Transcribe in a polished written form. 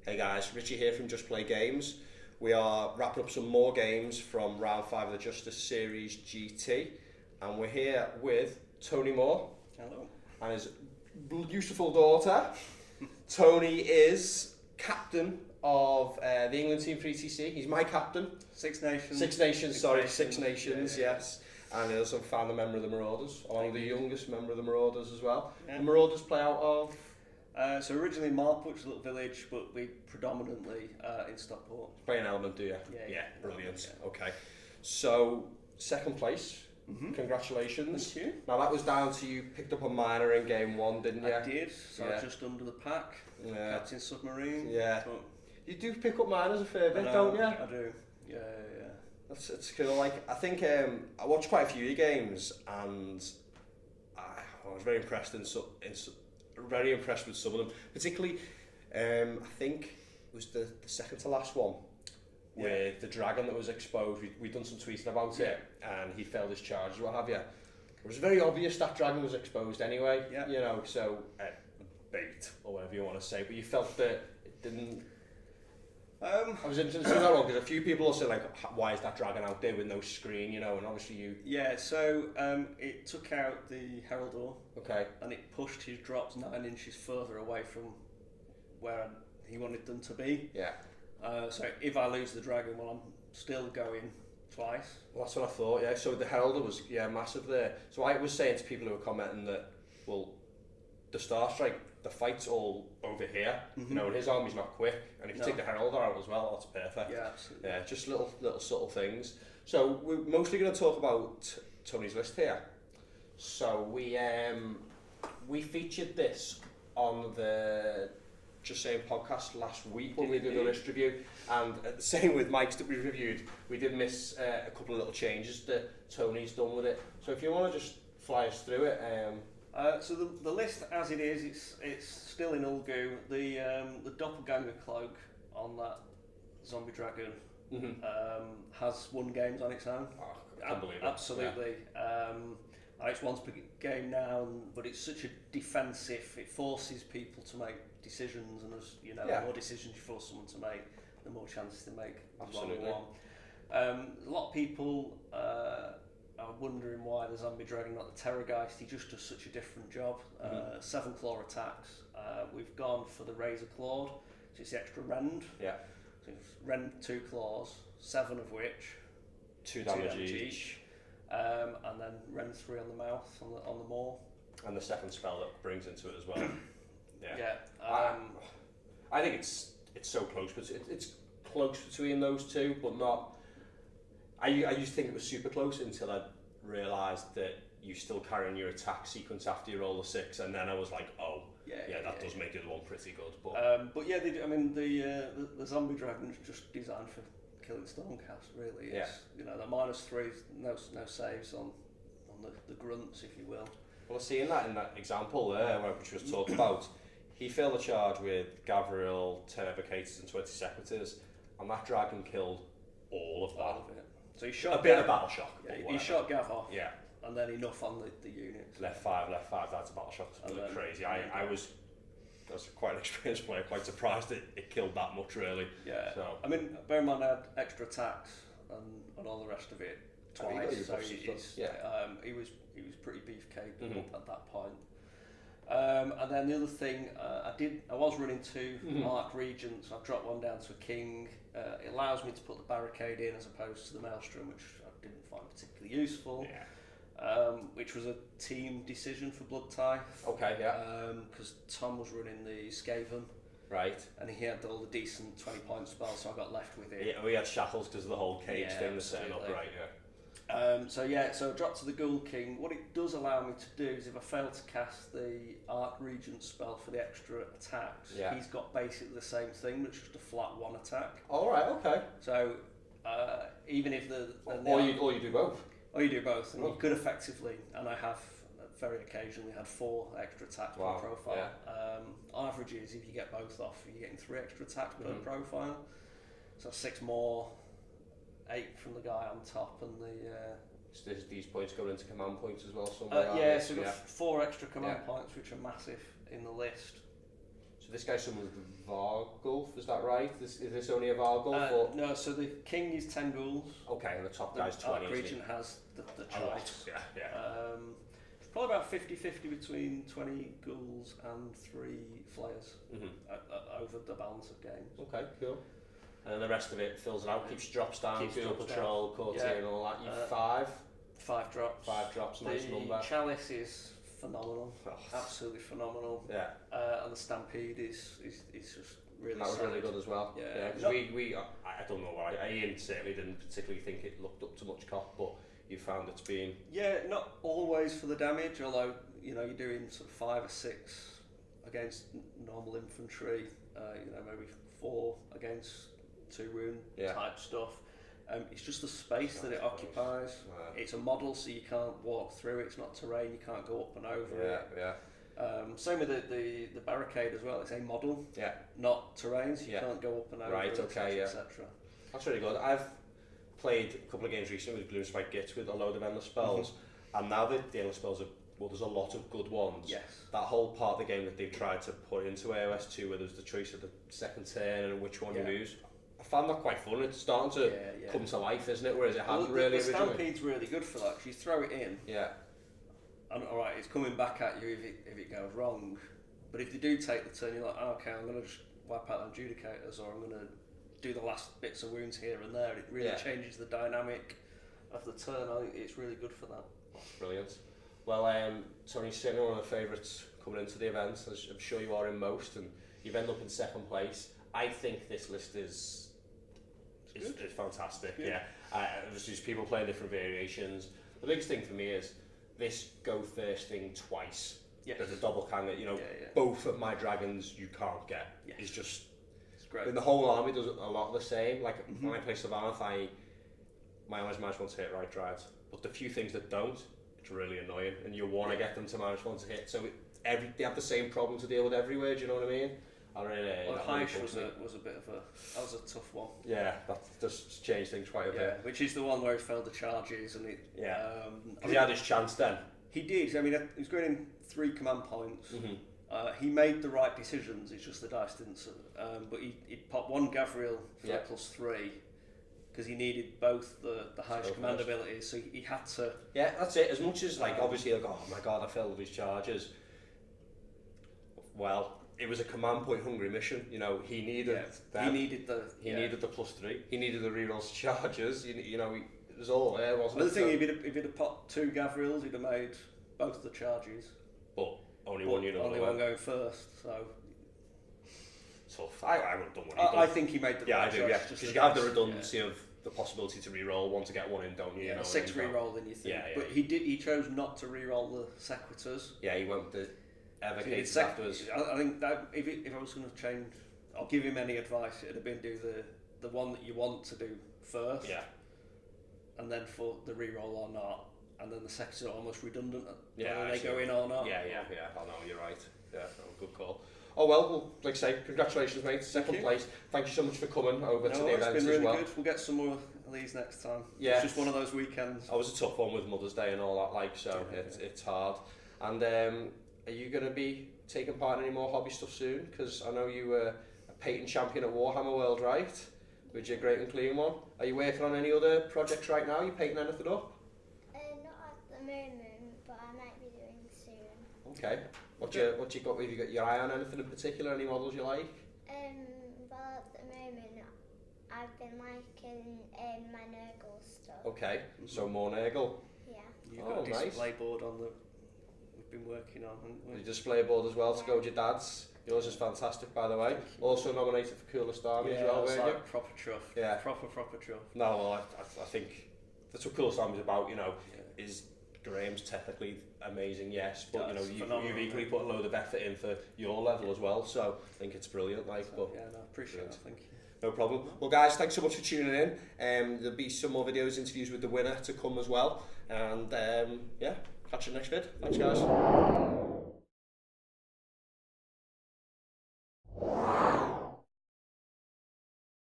Hey guys, Richie here from Just Play Games. We are wrapping up some more games from round 5 of the Justice Series GT, and we're here with Tony Moore. Hello. And his beautiful daughter. Tony is captain of the England team for ETC. He's my captain. Six Nations. Six Nations, yeah. yes. And he also found a member of the Marauders, one of the youngest member of the Marauders as well. Yeah. The Marauders play out of... So originally Marput's a little village, but we predominantly in Stockport. Play an element, do you? Yeah. Brilliant. Yeah. Okay. So, second place. Mm-hmm. Congratulations. Thank you. Now that was down to you picked up a minor in game 1, didn't you? I did, so I was just under the pack. Yeah. Captain Submarine. Yeah. But You do pick up minors a fair bit, I know, don't you? I do. Yeah. It's kind of like, I think I watched quite a few of your games and I was very impressed very impressed with some of them. Particularly, I think it was the second to last one with the dragon that was exposed. We'd done some tweeting about it and he failed his charges, what have you. It was very obvious that dragon was exposed anyway, you know, so bait or whatever you want to say, but you felt that it didn't... I was interested in that one because a few people will say like, why is that dragon out there with no screen, you know, and obviously you... Yeah, so it took out the Heraldor. Okay. And it pushed his drops 9 inches further away from where he wanted them to be. Yeah. So if I lose the dragon, well, I'm still going twice. Well, that's what I thought, yeah. So the Heraldor was, massive there. So I was saying to people who were commenting that, well, the Star Strike, the fight's all over here, you know, and his army's not quick. And if you take the Heraldor out as well, that's perfect. Yeah, absolutely. Yeah, just little subtle things. So we're mostly going to talk about Tony's list here. So we featured this on the Just Saying podcast last week when we did the list review, and same with Mike's that we reviewed. We did miss a couple of little changes that Tony's done with it. So if you want to just fly us through it. So the list as it is, it's still in Ulgu. The doppelganger cloak on that zombie dragon has won games on its own. Oh, I can't believe it. Absolutely. It's once per game now, but it's such a defensive. It forces people to make decisions, and as you know, the more decisions you force someone to make, the more chances they make. Absolutely. A lot of people are wondering why the zombie dragon, not the Terrorgeist. He just does such a different job. 7 claw attacks. We've gone for the Razor Clawed, so it's the extra rend. Yeah. So it's rend 2 claws, 7 of which 2 damage each. And then rend 3 on the mouth on the maw. And the second spell that brings into it as well. I think it's so close, but it's close between those two, but not. I used to think it was super close until I realised that you still carrying your attack sequence after you roll a 6, and then I was like, oh, that does make the other one pretty good. But yeah, the zombie dragon is just designed for killing Stormcast, really. It's, you know, the -3, no saves on the grunts, if you will. Well, I see in that example there, which was talked about, he failed the charge with Gavril, 10 Evocators and 20 Secretors, and that dragon killed all of that. All of it. So he shot a bit of battle shock. Yeah, he shot Gav off. Yeah. And then enough on the units. Left 5, that's a battle shock. It's crazy. I was quite an experienced player, quite surprised it killed that much, really. Yeah. So I mean, bear in mind I had extra attacks and all the rest of it twice. So he was pretty beefcake at that point. And then the other thing I was running 2 Mark Regents. I've dropped one down to a King. It allows me to put the barricade in as opposed to the Maelstrom, which I didn't find particularly useful. Which was a team decision for Blood Tie. Okay, yeah. Because Tom was running the Skaven. Right. And he had all the decent 20-point spells, so I got left with it. Yeah, we had shackles because of the whole cage thing, the setting up, right, So I dropped to the Ghoul King. What it does allow me to do is if I fail to cast the Arc Regent spell for the extra attacks, he's got basically the same thing, but it's just a flat 1 attack. All right, okay. So even if or you do both. Or you do both, and you could effectively, and I have very occasionally had 4 extra attacks per profile. Yeah. On averages, if you get both off, you're getting 3 extra attacks per profile. So 6 more, 8 from the guy on top, and these points go into command points as well somewhere. So we've got 4 extra command points, which are massive in the list. So this guy's someone with Vargulf, is that right? Is this only a Vargulf? No, so the king is 10 ghouls. Okay, and the top guy's 20. The Regent has the choice. Yeah. It's probably about 50-50 between 20 ghouls and 3 flayers over the balance of games. Okay, cool. And then the rest of it fills it out, keeps drops down, ghoul patrol, courtier and all that. You 5 drops. 5 drops, nice number. The chalice is phenomenal, absolutely phenomenal. Yeah. And the stampede is just really. That was solid. Really good as well. Yeah. Because I don't know why. Ian certainly didn't particularly think it looked up to much cock, but you found it's been. Yeah, not always for the damage, although you're doing sort of 5 or 6 against normal infantry. Maybe 4 against 2 wound type stuff. It's just the space that it occupies. Yeah. It's a model, so you can't walk through it. It's not terrain. You can't go up and over it. Yeah. Same with the barricade as well. It's a model, not terrain, so you can't go up and over it, etc. That's really good. I've played a couple of games recently with Gloomspite Gitz with a load of endless spells, and now that the endless spells there's a lot of good ones. Yes. That whole part of the game that they've tried to put into AOS 2, where there's the choice of the second turn and which one you lose. I found that quite fun. It's starting to come to life, isn't it? Whereas it hadn't really the originally. Stampede's really good for that, because you throw it in. Yeah. And alright, it's coming back at you if it goes wrong. But if they do take the turn, you're like, okay, I'm going to just wipe out the adjudicators, or I'm going to do the last bits of wounds here and there. It really changes the dynamic of the turn. I think it's really good for that. Brilliant. Well, Tony, certainly one of the favourites coming into the event, as I'm sure you are in most, and you've ended up in 2nd place. I think this list is fantastic. Yeah. There's just people playing different variations. The biggest thing for me is this go first thing twice. There's a double cannon. Both of my dragons you can't get. It's just. It's great. And the whole army does a lot of the same. Like when I play Sylvaneth, my allies manage one to hit right drives, but the few things that don't, it's really annoying, and you want to get them to manage one to hit. So they have the same problem to deal with everywhere. Do you know what I mean? Heish was a bit of a tough one. Yeah, that just changed things quite a bit. Which is the one where he failed the charges and it. He had his chance then. He did. I mean, he was going in 3 command points. He made the right decisions. It's just the dice didn't. But he popped 1 Gavriel for a +3 because he needed both the highest command abilities. So he had to. Yeah, that's it. As much as obviously oh my god, I failed his charges. Well. It was a command point hungry mission. He needed that. He needed the +3. He needed the rerolls charges. It was all there, wasn't it? Another thing, if he'd have popped 2 Gavriels, he'd have made both the charges. But only one unit. Only one going first. So tough. I would have done what he done. I think he made the right choice. Yeah, because you have the redundancy of the possibility to reroll one to get one in, don't you? 6 reroll, then you think. But he chose not to reroll the Sequitors. Yeah, he went with the Evercates afterwards. I think that if I was going to change, I'll give him any advice, it'd have been do the one that you want to do first. Yeah. And then for the reroll or not, and then the Sequitors are almost redundant. Yeah. They go in or not. Yeah. I know, you're right. Yeah, good call. Oh well, like I say, congratulations, mate. 2nd place. Thank you so much for coming over to the event it's been really as well. Good. We'll get some more of these next time. Yeah. It's just one of those weekends. I was a tough one with Mother's Day and all that, so it's hard. And are you going to be taking part in any more hobby stuff soon? Because I know you were a painting champion at Warhammer World, right? With your Great and Clean one. Are you working on any other projects right now? Are you painting anything up? Not at the moment, but I might be doing soon. Okay. What you got? Have you got your eye on anything in particular? Any models you like? Well, at the moment, I've been liking my Nurgle stuff. Okay. So more Nurgle. Yeah. You've got a display board on the. Been working on, haven't we? The display board as well to go with your dad's. Yours is fantastic, by the way. Also nominated for Coolest Army as well, weren't you? Proper truff. Yeah. Proper truff. No, well, I think that's what Coolest Army is about. Is Graham's technically amazing, yes, but you've equally put a load of effort in for your level as well. So I think it's brilliant. Appreciate it. Thank you. No problem. Well, guys, thanks so much for tuning in. There'll be some more videos, interviews with the winner to come as well, and catch you next vid. Thanks, guys.